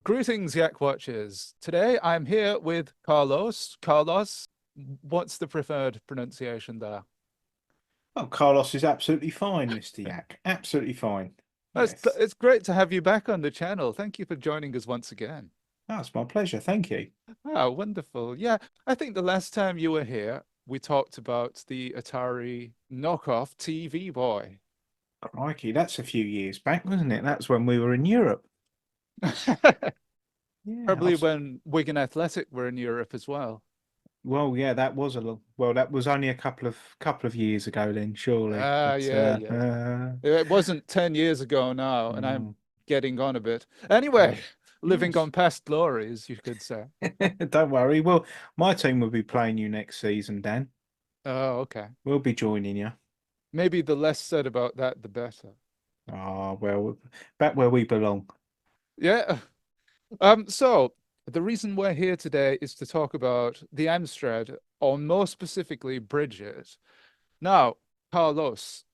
Greetings, Yak Watchers. Today I'm here with Carlos. Carlos, what's the preferred pronunciation there? Oh, Carlos is absolutely fine, Mr. Yak. Absolutely fine. Yes. It's great to have you back on the channel. Thank you for joining us once again. That's my pleasure. Thank you. Ah, wonderful. Yeah, I think the last time you were here, we talked about the Atari knockoff TV Boy. Crikey, that's a few years back, wasn't it? That's when we were in Europe. Yeah. Probably when Wigan Athletic were in Europe as well. Well, yeah, that was well, that was only a couple of years ago then, surely. Ah, But yeah, yeah. It wasn't 10 years ago now, and I'm mm, getting on a bit. Anyway, oh, living yes. on past glories, you could say. Don't worry. Well, my team will be playing you next season, Dan. Oh, okay. We'll be joining you. Maybe the less said about that, the better. Ah, well, back where we belong. Yeah. So the reason we're here today is to talk about the Amstrad, or more specifically, Bridget. Now, Carlos,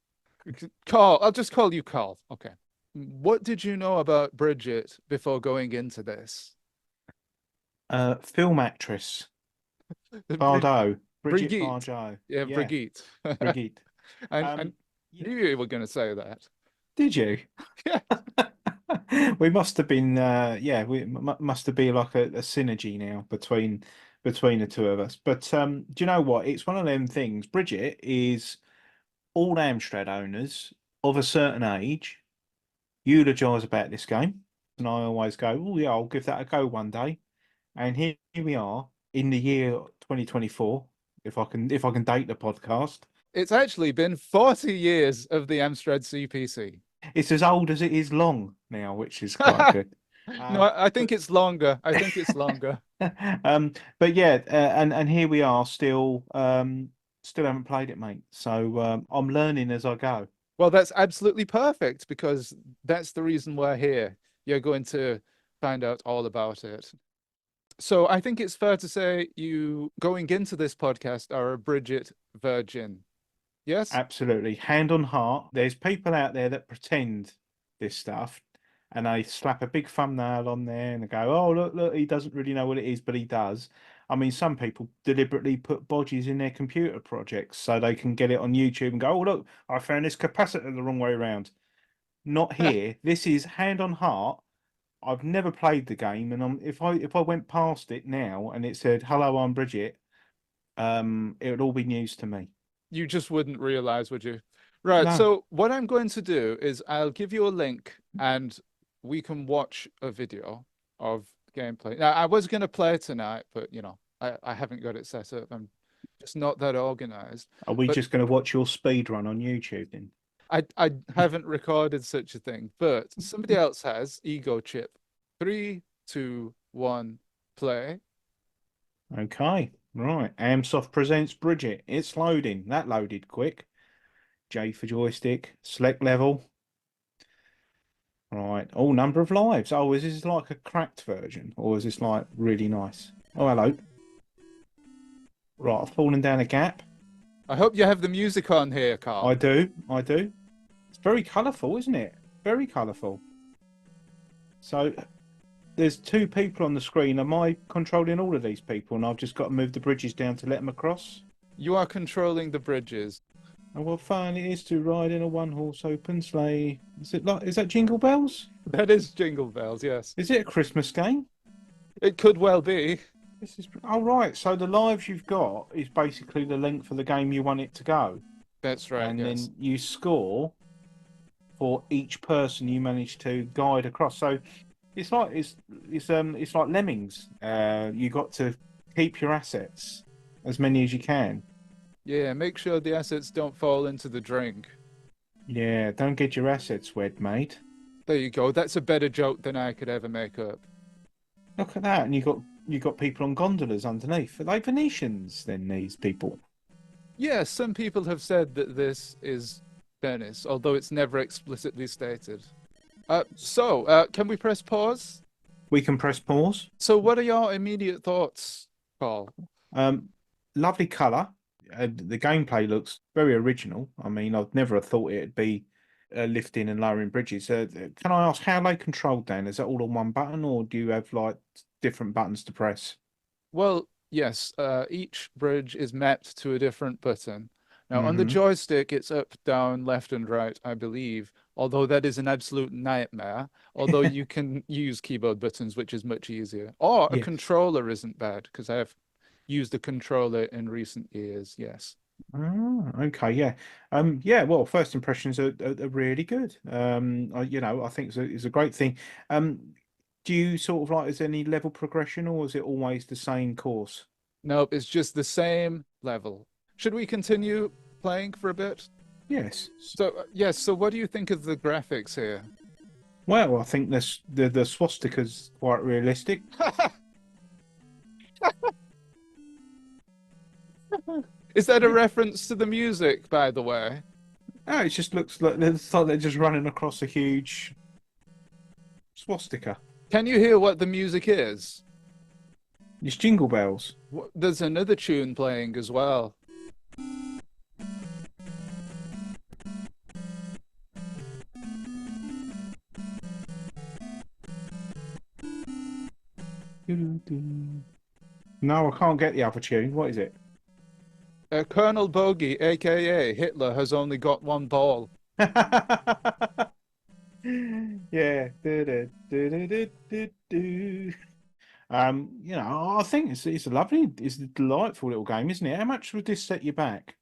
Carl, I'll just call you Carl. Okay. What did you know about Bridget before going into this? Film actress. Brid Bardot, Bridget Brigitte. Bardot. Yeah, Yeah, Brigitte. Brigitte. I Um, yeah. knew you were going to say that. Did you? Yeah. We must have been, yeah, we must have been like a synergy now between the two of us. But do you know what? It's one of them things. Bridget is all Amstrad owners of a certain age eulogise about this game, and I always go, "Oh yeah, I'll give that a go one day." And here we are in the year 2024, if I can date the podcast. It's actually been 40 years of the Amstrad CPC. It's as old as it is long now, which is quite good. No, Um, I think but it's longer. I think it's longer. but yeah, and here we are still haven't played it, mate. So I'm learning as I go. Well, that's absolutely perfect because that's the reason we're here. You're going to find out all about it. So I think it's fair to say you going into this podcast are a Bridget virgin. Yes? Absolutely, hand on heart. There's people out there that pretend this stuff, and they slap a big thumbnail on there and they go, "Oh, look, look, he doesn't really know what it is, but he does." I mean, some people deliberately put bodges in their computer projects so they can get it on YouTube and go, "Oh, look, I found this capacitor the wrong way around." Not here. This is hand on heart. I've never played the game, and if I went past it now and it said, "Hello, I'm Bridget," it would all be news to me. You just wouldn't realize, would you? Right. No. So what I'm going to do is I'll give you a link and we can watch a video of gameplay. Now, I was going to play tonight, but I haven't got it set up. I'm just not that organized. Are we But just going to watch your speed run on YouTube then? I haven't recorded such a thing. But somebody else has Ego Chip. Three, two, one, play. Okay, right. Amsoft presents Bridget. It's loading. That loaded quick. J for joystick. Select level. Right. Oh, number of lives. Oh, is this like a cracked version? Or is this like really nice? Oh, hello. Right, I've fallen down a gap. I hope you have the music on here, I Carl. do. I do. It's very colourful, isn't it? Very colourful. So there's two people on the screen. Am I controlling all of these people and I've just got to move the bridges down to let them across? You are controlling the bridges. Oh, what fun it is to ride in a one-horse open sleigh. Is that Jingle Bells? That is Jingle Bells, yes. Is it a Christmas game? It could well be. Oh, right. So the lives you've got is basically the length of the game you want it to go. That's right, And yes. then you score for each person you manage to guide across. So it's like lemmings. You got to keep your assets, as many as you can. Yeah, make sure the assets don't fall into the drink. Yeah, don't get your assets wet, mate. There you go. That's a better joke than I could ever make up. Look at that, and you got people on gondolas underneath. Are they Venetians then? These people? Yeah, some people have said that this is Venice, although it's never explicitly stated. Can we press pause? We can press pause. So, what are your immediate thoughts, Paul? Um, Lovely colour. The gameplay looks very original. I mean, I'd never have thought it'd be lifting and lowering bridges. Can I ask how they controlled then? Is that all on one button, or do you have like different buttons to press? Well, yes, each bridge is mapped to a different button. Now, on the Hmm. joystick, it's up, down, left, and right, I believe, although that is an absolute nightmare. Although you can use keyboard buttons, which is much easier. Or a Yes. controller isn't bad, because I have used a controller in recent years, yes. Ah, okay, yeah. Yeah, well, first impressions are really good. I think it's a great thing. Do you sort of like, is there any level progression, or is it always the same course? Nope, it's just the same level. Should we continue playing for a bit? Yes. So, yes, so what do you think of the graphics here? Well, I think the swastika's quite realistic. Is that a Yeah. reference to the music, by the way? Oh, it just looks like they're just running across a huge swastika. Can you hear what the music is? It's Jingle Bells. There's another tune playing as well. No, I can't get the other tune. What is it? Colonel Bogey, aka Hitler, has only got one ball. Yeah. Do. I think it's a lovely, it's a delightful little game, isn't it? How much would this set you back?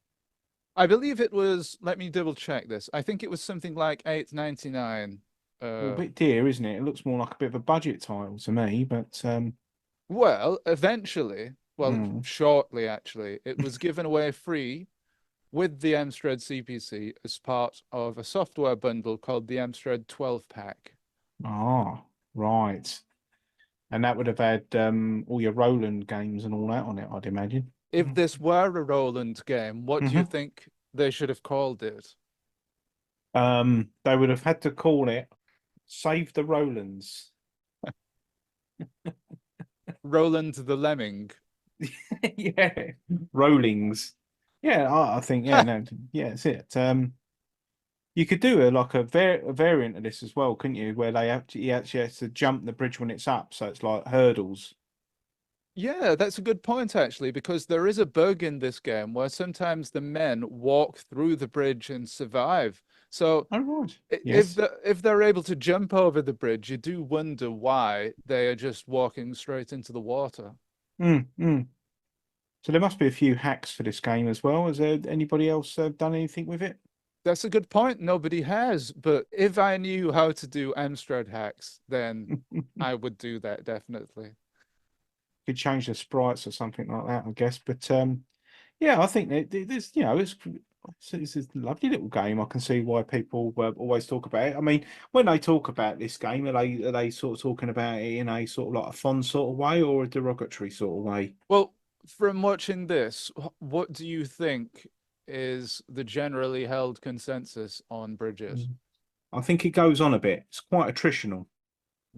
I believe it was, let me double check this. I think it was something like 8.99. Well, a Uh, bit dear, isn't it? It looks more like a bit of a budget title to me, but well, eventually, well, mm. shortly actually, it was given away free with the Amstrad CPC as part of a software bundle called the Amstrad 12 pack. Ah, right. And that would have had all your Roland games and all that on it, I'd imagine. If this were a Roland game, what do you Hmm. think they should have called it? They would have had to call it Save the Rolands. Roland the Lemming. Yeah, Rollings. Yeah, I think yeah, no, yeah, that's it. You could do a variant of this as well, couldn't you? Where he actually has to jump the bridge when it's up, so it's like hurdles. Yeah, that's a good point actually, because there is a bug in this game where sometimes the men walk through the bridge and survive. So Oh right, if yes. they're able to jump over the bridge, you do wonder why they are just walking straight into the water. Mm. So there must be a few hacks for this game as well. Has there anybody else done anything with it? That's a good point. Nobody has, but if I knew how to do Amstrad hacks, then I would do that definitely. Could change the sprites or something like that, I guess. But yeah, I think there's it's a lovely little game. I can see why people always talk about it. I mean, when they talk about this game, are they sort of talking about it in a sort of like a fun sort of way or a derogatory sort of way? Well, from watching this, what do you think is the generally held consensus on Bridget? Mm. I think it goes on a bit. It's quite attritional.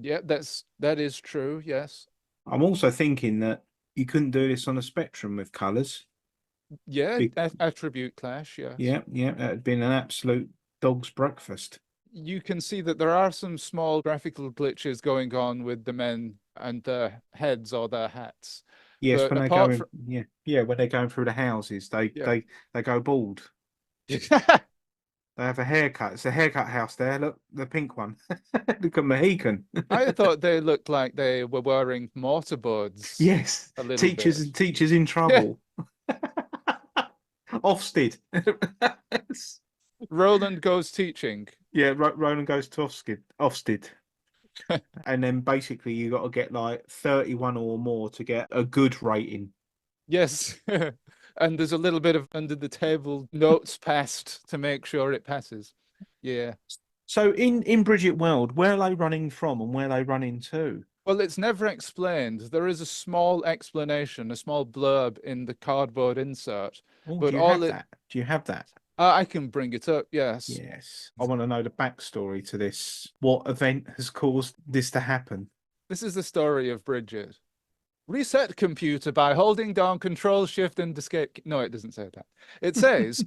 Yeah, that is true. Yes. I'm also thinking that you couldn't do this on a Spectrum with colours. Yeah, Be attribute clash. Yes. yeah, that'd been an absolute dog's breakfast. You can see that there are some small graphical glitches going on with the men and their heads or their hats. Yes, But when they're apart from, going, yeah, when they're going through the houses, they yeah. they they go bald. They have a haircut. It's a haircut house there. Look, the pink one. Look at Mohican. I thought they looked like they were wearing mortarboards Yes, a little teachers bit. and teachers in Yeah, trouble. Ofsted. Roland goes teaching. Yeah, Roland goes to Ofsted. And then basically you got to get like 31 or more to get a good rating. Yes. And there's a little bit of under the table notes passed to make sure it passes. Yeah. So in Bridget World, where are they running from and where are they running to? Well, it's never explained. There is a small explanation, a small blurb in the cardboard insert, Oh, but do you all have it, that? Do you have that? I can bring it up, yes. Yes. I want to know the backstory to this. What event has caused this to happen? This is the story of Bridget. Reset computer by holding down Control Shift and Escape. No, it doesn't say that. It says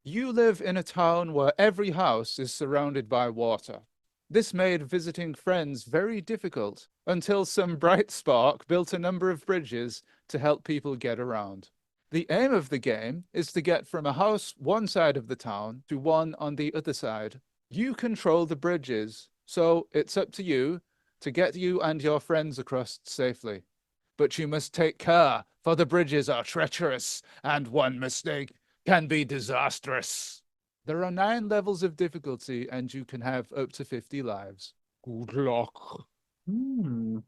You live in a town where every house is surrounded by water. This made visiting friends very difficult until some bright spark built a number of bridges to help people get around. The aim of the game is to get from a house one side of the town to one on the other side. You control the bridges, so it's up to you to get you and your friends across safely. But you must take care, for the bridges are treacherous, and one mistake can be disastrous. There are 9 levels of difficulty, and you can have up to 50 lives. Good luck. Hmm.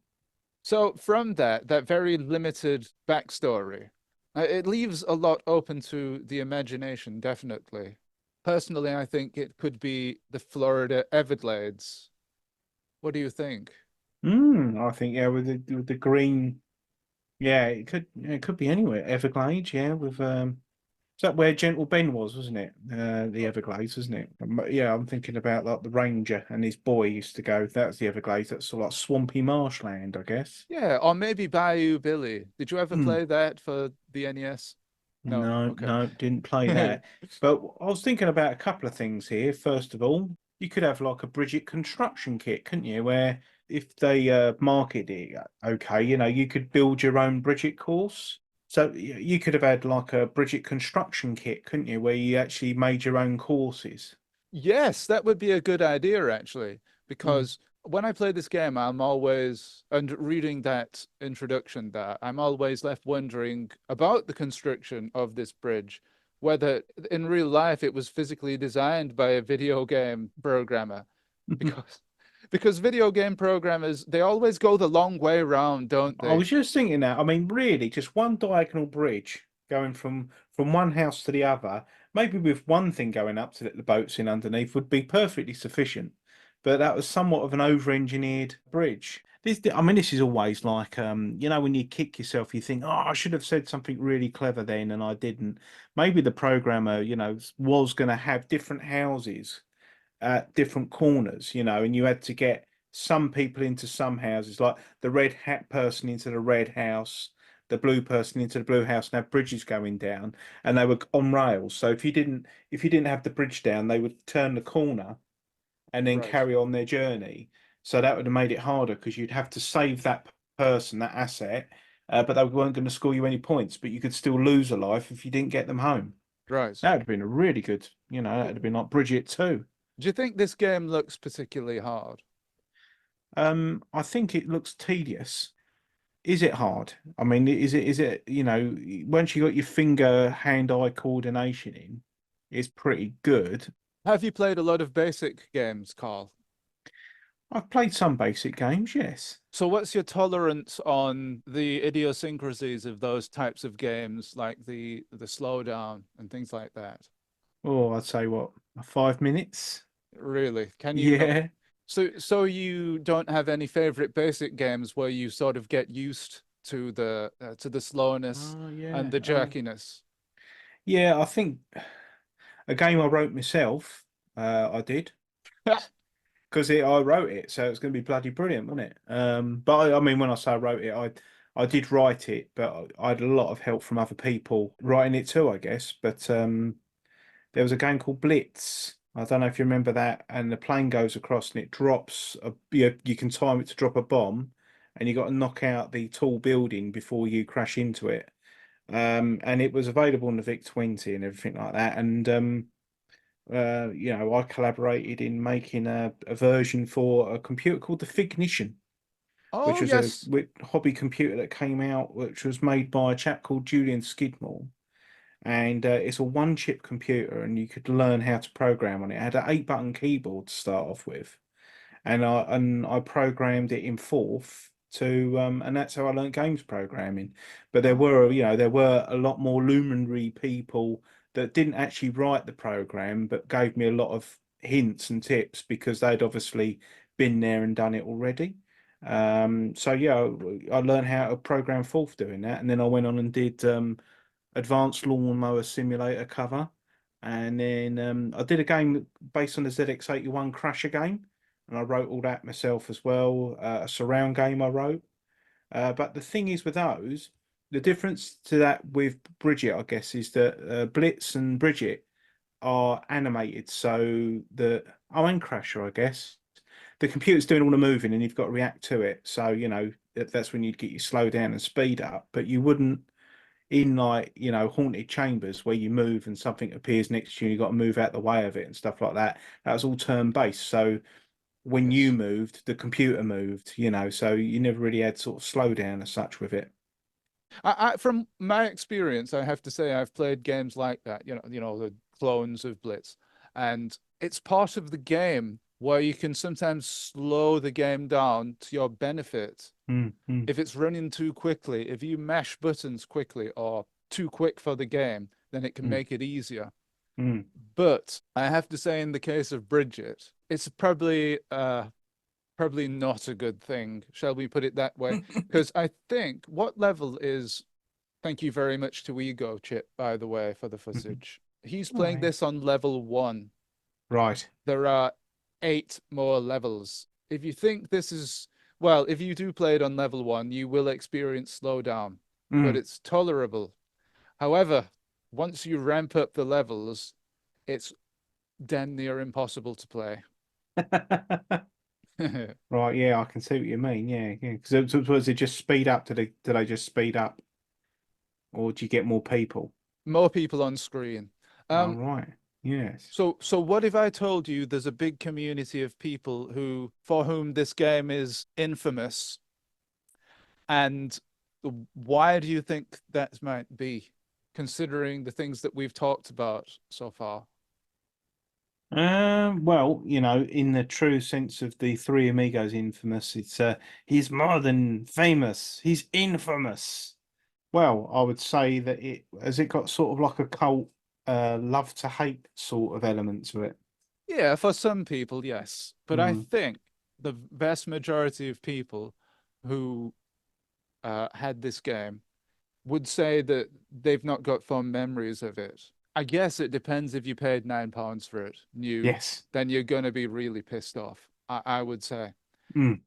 So, from that very limited backstory, it leaves a lot open to the imagination, definitely. Personally, I think it could be the Florida Everglades. What do you think? I think yeah, with the green, yeah, it could be anywhere. Everglades, yeah, with is that where Gentle Ben was, wasn't it? The Everglades, wasn't it? Yeah, I'm thinking about like the Ranger and his boy used to go. That's the Everglades. That's sort of like swampy marshland, I guess. Yeah, or maybe Bayou Billy. Did you ever Hmm. play that for the NES? No. No, Okay. no, didn't play that. But I was thinking about a couple of things here. First of all, you could have like a Bridget construction kit, couldn't you? Where if they market it okay, you could build your own Bridget course. So you could have had like a Bridget construction kit, couldn't you? Where you actually made your own courses. Yes, that would be a good idea, actually, Mm. because when I play this game, I'm always, and reading that introduction there, I'm always left wondering about the construction of this bridge, whether in real life it was physically designed by a video game programmer, because because video game programmers, they always go the long way around, don't I they? was just thinking that. I mean, really, just one diagonal bridge going from one house to the other, maybe with one thing going up to let the boats in underneath would be perfectly sufficient. But that was somewhat of an over-engineered bridge. I mean, this is always like, when you kick yourself, you think, oh, I should have said something really clever then, and I didn't. Maybe the programmer, was going to have different houses at different corners, and you had to get some people into some houses, like the red hat person into the red house, the blue person into the blue house, and have bridges going down, and they were on rails. So if you didn't have the bridge down, they would turn the corner and then Right. carry on their journey. So that would have made it harder because you'd have to save that person, that asset, but they weren't going to score you any points, but you could still lose a life if you didn't get them home. Right. That would have been a really good, that would have been like Bridget too. Do you think this game looks particularly hard? I think it looks tedious. Is it hard? I mean, is it, once you got your finger hand-eye coordination in, it's pretty good. Have you played a lot of basic games, Carl? I've played some basic games, yes. So what's your tolerance on the idiosyncrasies of those types of games, like the slowdown and things like that? Oh, I'd say what, 5 minutes? Really? Can you not? Yeah. So you don't have any favorite basic games where you sort of get used to the slowness Oh, and yeah. the jerkiness? Yeah, I think a game I wrote myself, I did. Because I wrote it, so it's going to be bloody brilliant, wasn't it? But I mean, when I say I wrote it, I did write it, but I had a lot of help from other people writing it too, I guess. But there was a game called Blitz. I don't know if you remember that, and the plane goes across and it drops. You can time it to drop a bomb, and you got to knock out the tall building before you crash into it. And it was available on the VIC-20 and everything like that. And I collaborated in making a version for a computer called the Fignition, which Oh, was a yes. hobby computer that came out, which was made by a chap called Julian Skidmore. And it's a one-chip computer, and you could learn how to program on it. It had an 8-button keyboard to start off with, and I programmed it in Forth and that's how I learned games programming. But Oh, there were a lot more luminary people that didn't actually write the program, but gave me a lot of hints and tips because they'd obviously been there and done it already. So yeah, I learned how to program Forth doing that, and then I went on and did Advanced Lawnmower Simulator cover. And then I did a game based on the ZX81 Crasher game, and I wrote all that myself as well. A surround game I wrote. But the thing is with those, the difference to that with Bridget, I guess, is that Blitz and Bridget, are animated so that and Crasher, I guess. The computer's doing all the moving and you've got to react to it. So, that's when you'd get you slow down and speed up. But you wouldn't in like, haunted chambers where you move and something appears next to you and you've got to move out the way of it and stuff like that. That was all turn-based. So when you Yes. moved, the computer moved, so you never really had sort of slowdown as such with it. From my experience, I have to say I've played games like that, the clones of Blitz, and it's part of the game where you can sometimes slow the game down to your benefit. Mm, mm, If it's running too quickly, if you mash buttons quickly or too quick for the game, then it can mm, make it easier. mm. But I have to say, in the case of Bridget, it's probably not a good thing, shall we put it that way? Because I think what level is, thank you very much to Ego Chip, by the way, for the footage. He's Oh, playing yeah. this on level 1. Right. There are 8 more levels. If you think this is, well, if you do play it on level 1, you will experience slowdown, but Mm. it's tolerable. However, once you ramp up the levels, it's damn near impossible to play. Right, yeah, I can see what you mean. Yeah, yeah. Because was it just speed up? Did they just speed up, or do you get more people? More people on screen. Oh, Um, right. Yes. so what if I told you there's a big community of people for whom this game is infamous, and why do you think that might be, considering the things that we've talked about so far? Well, in the true sense of the Three Amigos infamous, it's he's more than famous. He's infamous. Well, I would say that it got sort of like a cult love to hate sort of element to it. Yeah, for some people, yes. But I Mm. think the vast majority of people who had this game would say that they've not got fond memories of it. I guess it depends. If you paid £9 for it new, Yes. then you're going to be really pissed off, I would say. Mm.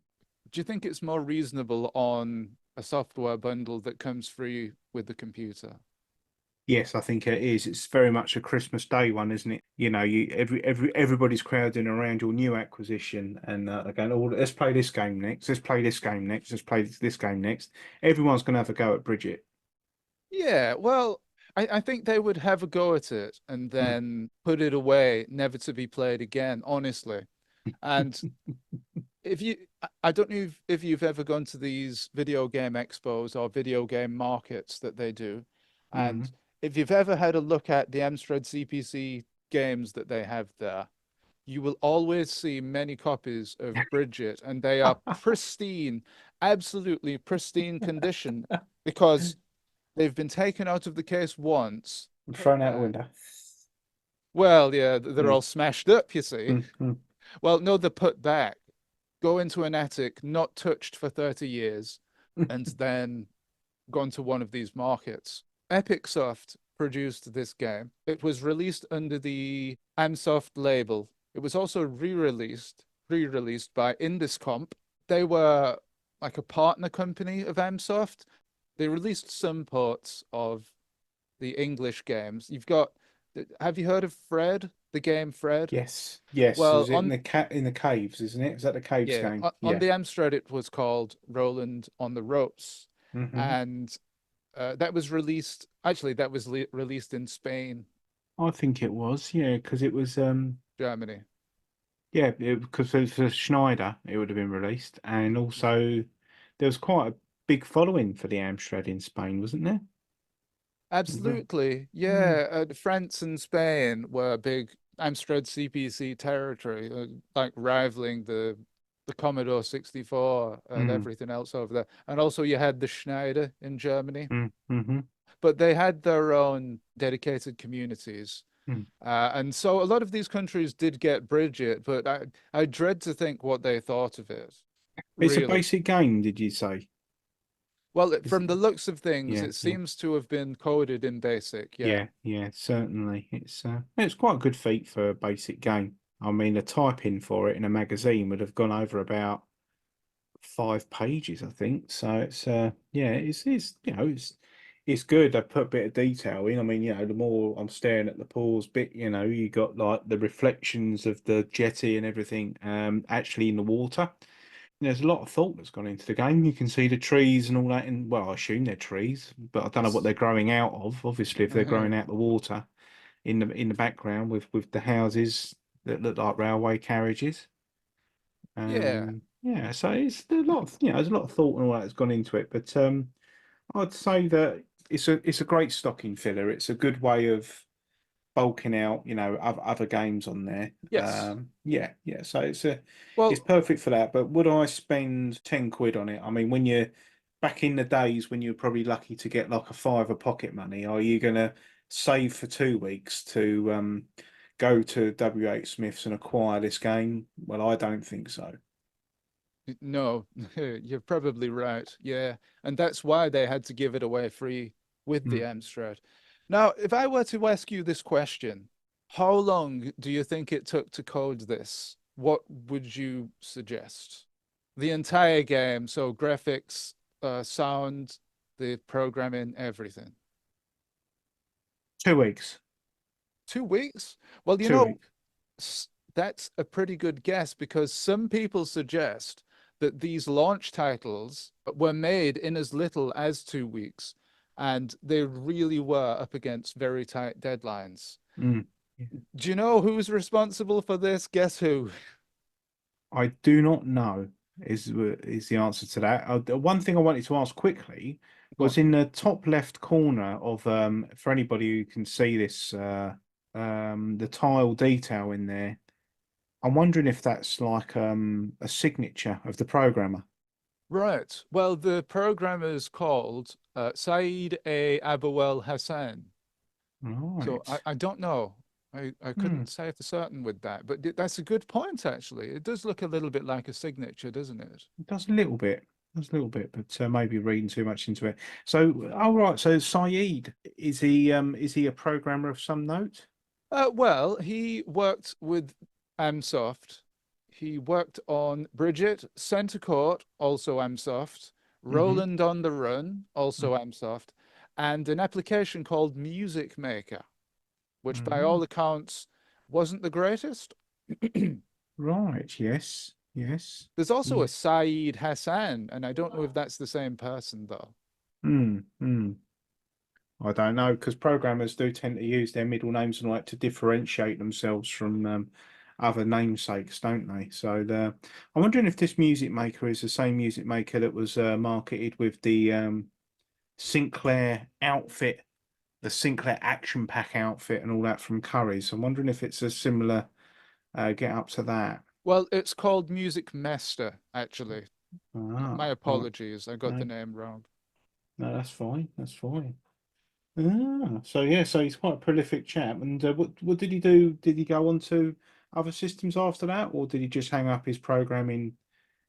Do you think it's more reasonable on a software bundle that comes free with the computer? Yes, I think it is. It's very much a Christmas Day one, isn't it? Everybody's crowding around your new acquisition, and they're going, "Oh, let's play this game next. Let's play this game next. Let's play this game next." Everyone's going to have a go at Bridget. Yeah, well, I think they would have a go at it and then put it away, never to be played again, honestly. And if you, I don't know if you've ever gone to these video game expos or video game markets that they do. And Mm. if you've ever had a look at the Amstrad CPC games that they have there, you will always see many copies of Bridget, and they are pristine, absolutely pristine condition because they've been taken out of the case once, put Thrown out the back. window. Well, yeah, they're Mm, all smashed up, you see. mm, mm. Well, no, they're put back, go into an attic, not touched for 30 years, and then gone to one of these markets. Epicsoft produced this game. It was released under the Amsoft label. It was also re-released by Induscomp. They were like a partner company of Amsoft. They released some ports of the English games. Have you heard of Fred, the game Fred? Yes, yes. Well, Is it in the caves, isn't it? Is that the caves yeah, game? on Yeah. the Amstrad it was called Roland on the Ropes, Hmm. and that was released. Actually, that was released in Spain, I think it was. Yeah, because it was. Germany. Yeah, because for Schneider, it would have been released, and also there was quite a big following for the Amstrad in Spain, wasn't there? Mhm. Absolutely, Mm, yeah. France and Spain were big Amstrad CPC territory, like rivaling the Commodore 64 and mm, everything else over there. And also, you had the Schneider in Germany, mm, hmm but they had their own dedicated communities. mm. And so a lot of these countries did get Bridget, but I dread to think what they thought of it, It's a really. basic game, did you say? Well, Is from the looks of things, yeah, it yeah, seems to have been coded in BASIC, yeah. yeah, yeah, certainly. It's quite a good feat for a basic game. I mean, the typing for it in a magazine would have gone over about 5 pages, I think. So it's yeah, it's it's good. They put a bit of detail in. I mean, the more I'm staring at the pause bit, you got like the reflections of the jetty and everything, actually in the water. There's a lot of thought that's gone into the game. You can see the trees and all that, and well, I assume they're trees, but I don't know what It's they're growing out of. Obviously, if they're growing out the water in the background with the houses that look like railway carriages. yeah, Yeah, so it's a lot of, there's a lot of thought and all that that's gone into it. But I'd say that it's a great stocking filler. It's a good way of bulking out, other games on there. yes. Yeah, yeah. So it's Well, perfect for that. But would I spend 10 quid on it? I mean, when you're back in the days when you're probably lucky to get like a fiver pocket money, are you gonna save for 2 weeks to go to WH Smith's and acquire this game? Well, I don't think so. no, you're probably right. Yeah. And that's why they had to give it away free with the Mm. Amstrad. Now, if I were to ask you this question, how long do you think it took to code this? What would you suggest? The entire game, so graphics, sound, the programming, everything. 2 weeks. 2 weeks? Well, 2 weeks. that's a pretty good guess because some people suggest that these launch titles were made in as little as 2 weeks, and they really were up against very tight deadlines. Mm. Do you know who's responsible for this? Guess who? I do not know is the answer to that. The one thing I wanted to ask quickly Go was on. in the top left corner of for anybody who can see this the tile detail in there. I'm wondering if that's like a signature of the programmer. Right. Well, the programmer's called Saeed A. Abawel Hassan. So Right. I don't know. I Hmm. couldn't say for certain with that, but that's a good point, actually. It does look a little bit like a signature, doesn't it? It does a little bit. Does a little bit, but maybe reading too much into it. So, all right. So, Saeed, is he a programmer of some note? Well, he worked with Amsoft. He worked on Bridget, Center Court, also Amsoft, Mm-hmm. Roland on the Run, also Amsoft, and an application called Music Maker, which by Mm-hmm. all accounts wasn't the greatest. Right. Yes. Yes. There's also Yeah. a Saeed Hassan, and I don't know if that's the same person though. Hmm. Hmm. I don't know because programmers do tend to use their middle names and like to differentiate themselves from other namesakes, don't they? So I'm wondering if this music maker is the same music maker that was marketed with the Sinclair outfit, the Sinclair Action Pack outfit, and all that from Curry's. I'm wondering if it's a similar get up to that. Well, it's called Music Master, actually. My Ah, right. apologies, I got the No, name wrong. no, that's fine. That's fine. So yeah, so he's quite a prolific chap. And what did he do? Did he go on to other systems after that, or did he just hang up his programming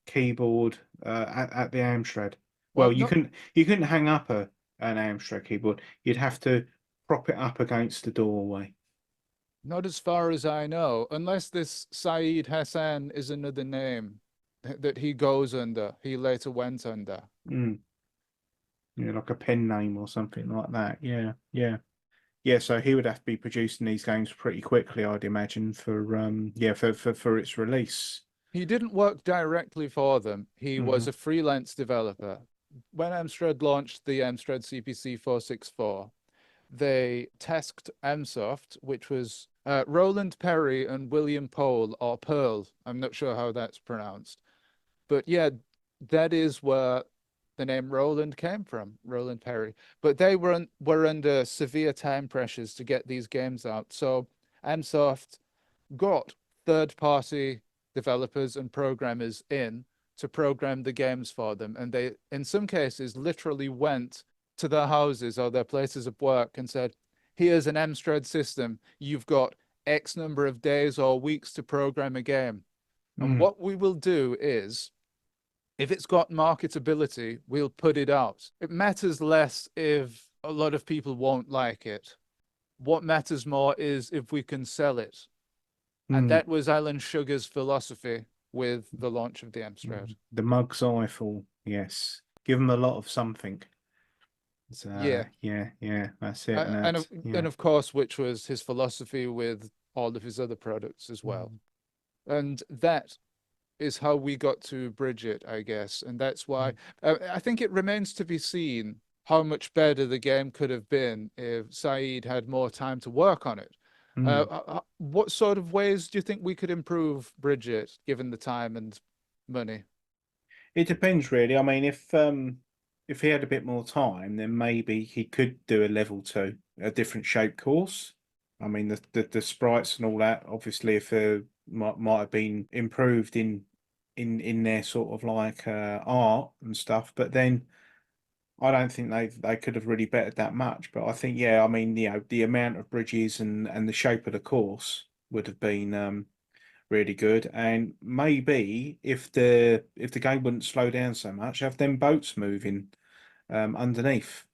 keyboard at the Amstrad? Well, Well, you no, couldn't hang up an Amstrad keyboard. You'd have to prop it up against the doorway. not as far as I know, unless this Saeed Hassan is another name that he goes under, he later went under. Mm, yeah, like a pen name or something like that. Yeah, yeah, yeah. So he would have to be producing these games pretty quickly, I'd imagine, for for its release. He didn't work directly for them. He was Hmm. a freelance developer. When Amstrad launched the Amstrad CPC 464, they tasked Amsoft, which was Roland Perry and William Pole, or Pearl. I'm not sure how that's pronounced. But yeah, that is where the name Roland came from, Roland Perry. But they were under severe time pressures to get these games out. So Amsoft got third-party developers and programmers in to program the games for them. And they, in some cases, literally went to their houses or their places of work and said, here's an Amstrad system. You've got X number of days or weeks to program a game. And Mm, what we will do is if it's got marketability, we'll put it out. It matters less if a lot of people won't like it. What matters more is if we can sell it. And mm, that was Alan Sugar's philosophy with the launch of the Amstrad. mm. The mug's eyeful. Yes, give them a lot of something. So, Yeah. yeah, that's it. And And that's, and yeah. of course, which was his philosophy with all of his other products as well. Mm, And that is how we got to Bridget, I guess. And that's why mm, I think it remains to be seen how much better the game could have been if Saeed had more time to work on it. mm. What sort of ways do you think we could improve Bridget, given the time and money? It depends really. I mean, if he had a bit more time, then maybe he could do a level two, a different shape course. I mean, the sprites and all that, obviously, if might have been improved in their sort of like art and stuff, but then I don't think they could have really bettered that much. But I think, yeah, I mean, the amount of bridges and the shape of the course would have been really good. And maybe if the game wouldn't slow down so much, have them boats moving underneath,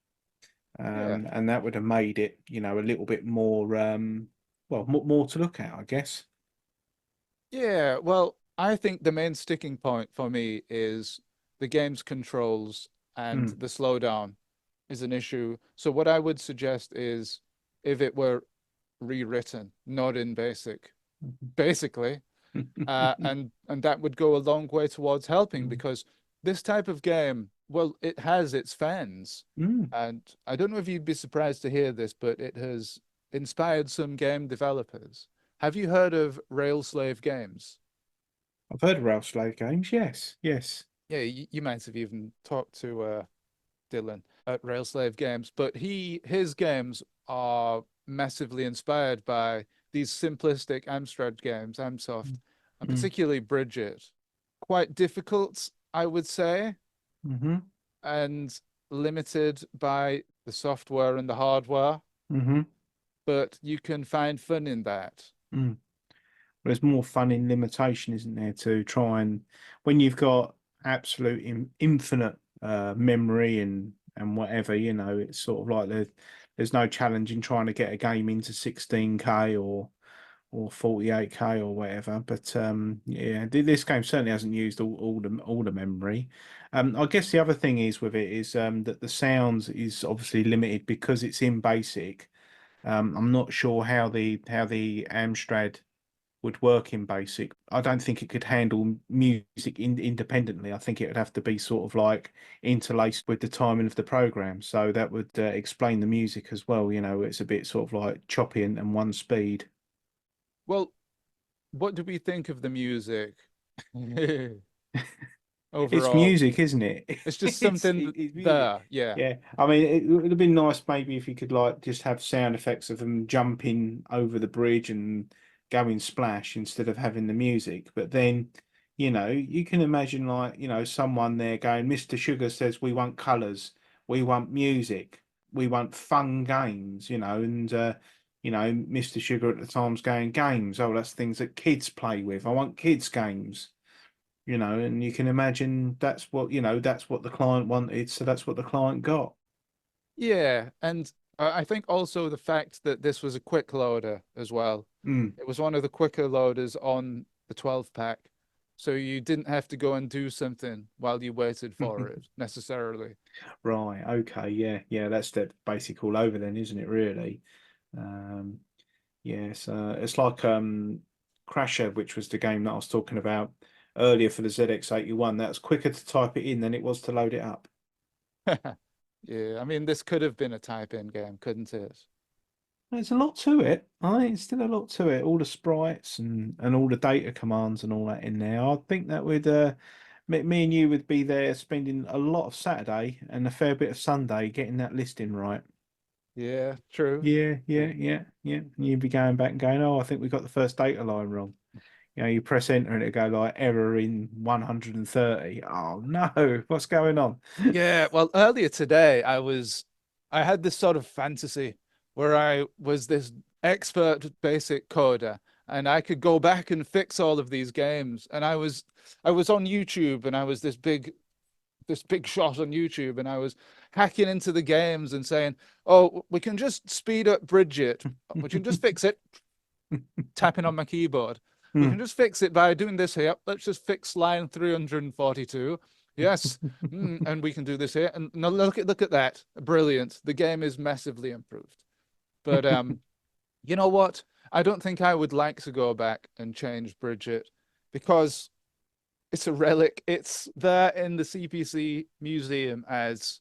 Yeah. and that would have made it, a little bit more well, more to look at, I guess. Yeah, well, I think the main sticking point for me is the game's controls and Mm. the slowdown is an issue. So what I would suggest is if it were rewritten, not in basic, basically, and that would go a long way towards helping Mm. because this type of game, well, it has its fans, Mm. and I don't know if you'd be surprised to hear this, but it has inspired some game developers. Have you heard of Rail Slave Games? I've heard of Ralph Slave Games. Yes, yes. Yeah, you might have even talked to Dylan at Rail Slave Games, but his games are massively inspired by these simplistic Amstrad games, Amsoft, and Mm. particularly Bridget. Quite difficult, I would say, Mm-hmm. and limited by the software and the hardware, Mm-hmm. but you can find fun in that. Mm. There's more fun in limitation, isn't there, to try and when you've got absolute infinite memory and whatever, it's sort of like there's no challenge in trying to get a game into 16K or 48K or whatever. But yeah, this game certainly hasn't used all the memory. I guess the other thing is with it is that the sounds is obviously limited because it's in basic. I'm not sure how the Amstrad would work in BASIC. I don't think it could handle music independently. I think it would have to be sort of like interlaced with the timing of the program. So that would explain the music as well. It's a bit sort of like choppy and one speed. Well, what do we think of the music It's overall? music, isn't it? It's just something It's music. there, yeah. Yeah, I mean, it would have been nice maybe if you could like just have sound effects of them jumping over the bridge and going splash instead of having the music. But then, you can imagine like, someone there going, Mr. Sugar says we want colours, we want music, we want fun games, and Mr. Sugar at the time's going games. Oh, that's things that kids play with. I want kids games. And you can imagine that's what the client wanted, so that's what the client got. Yeah, and I think also the fact that this was a quick loader as well. Mm. It was one of the quicker loaders on the 12 pack. So you didn't have to go and do something while you waited for it necessarily. Right, okay, yeah, that's the basic all over then, isn't it, really? Um, yes, it's like Crasher, which was the game that I was talking about earlier for the ZX81. That's quicker to type it in than it was to load it up. Yeah, I mean, this could have been a type-in game, couldn't it? There's a lot to it. I think it's still a lot to it. All the sprites and all the data commands and all that in there. I think that would me and you would be there spending a lot of Saturday and a fair bit of Sunday getting that listing right. Yeah, true. Yeah, yeah, True. yeah, yeah. And you'd be going back and going, oh, I think we got the first data line wrong. You press enter and it go like error in 130. Oh no, what's going on? Yeah, well, earlier today I had this sort of fantasy where I was this expert basic coder and I could go back and fix all of these games. And I was on YouTube and I was this big shot on YouTube and I was hacking into the games and saying, "Oh, we can just speed up Bridget. We can just fix it," tapping on my keyboard. We Hmm. can just fix it by doing this here. Let's just fix line 342. Yes, and we can do this here. And no, look at that, brilliant. The game is massively improved. But you know what? I don't think I would like to go back and change Bridget because it's a relic. It's there in the CPC museum as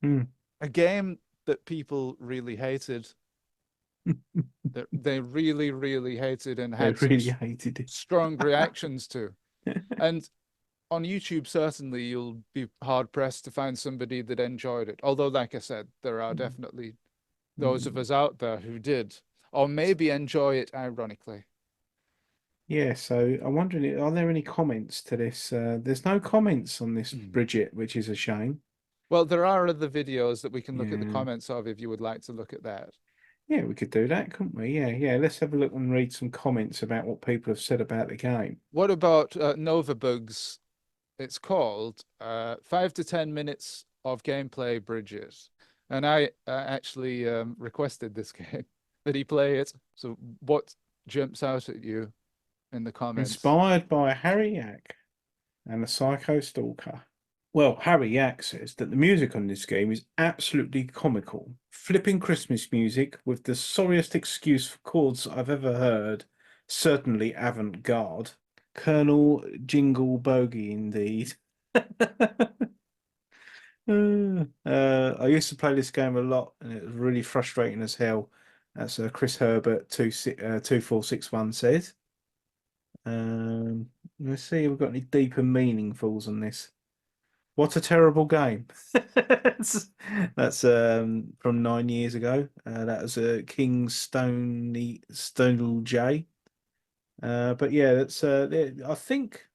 Mm, a game that people really hated. That they really, really hated and they had some really hated it. strong reactions to. And on YouTube, certainly you'll be hard pressed to find somebody that enjoyed it. Although, like I said, there are Mm, definitely those of mm. us out there who did, or maybe enjoy it ironically. Yeah, so I'm wondering, are there any comments to this? There's no comments on this Mm. Bridget, which is a shame. Well, there are other videos that we can look at the Yeah. comments of if you would like to look at that. Yeah, we could do that, couldn't we? Yeah, yeah. Let's have a look and read some comments about what people have said about the game. What about Nova Bugs? It's called 5 to 10 minutes of gameplay bridges. And I actually requested this game that he play it. So what jumps out at you in the comments? Inspired by Harry Yak and the Psycho Stalker. Well, Harry Yak says that the music on this game is absolutely comical. Flipping Christmas music with the sorriest excuse for chords I've ever heard. Certainly avant-garde. Colonel Jingle Bogey, indeed. I used to play this game a lot, and it was really frustrating as hell. That's Chris Herbert 2461 says. Let's see if we've got any deeper meaningfuls on this. What a terrible game. That's from 9 years ago. That was King Stoney J. But yeah, that's I think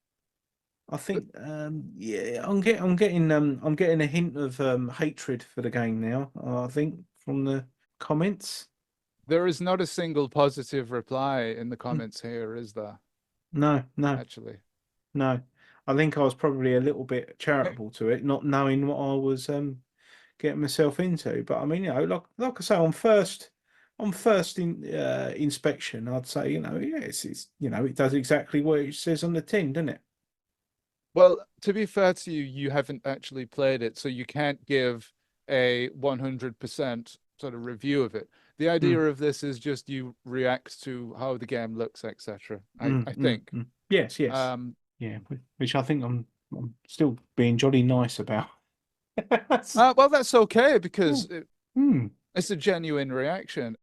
yeah, I'm getting a hint of hatred for the game now. I think from the comments. There is not a single positive reply in the Hmm. comments here, is there? No, no, Actually. no. I think I was probably a little bit charitable to it, not knowing what I was getting myself into. But I mean, like I say, on first inspection, I'd say, yeah, it's it does exactly what it says on the tin, doesn't it? Well, to be fair to you, you haven't actually played it, so you can't give a 100% sort of review of it. The idea Mm, of this is just you react to how the game looks, etc. I, mm, I mm, think. mm. Yes, yes, Um, yeah. Which I think I'm still being jolly nice about. well, that's okay Yeah. because Mm, it's a genuine reaction.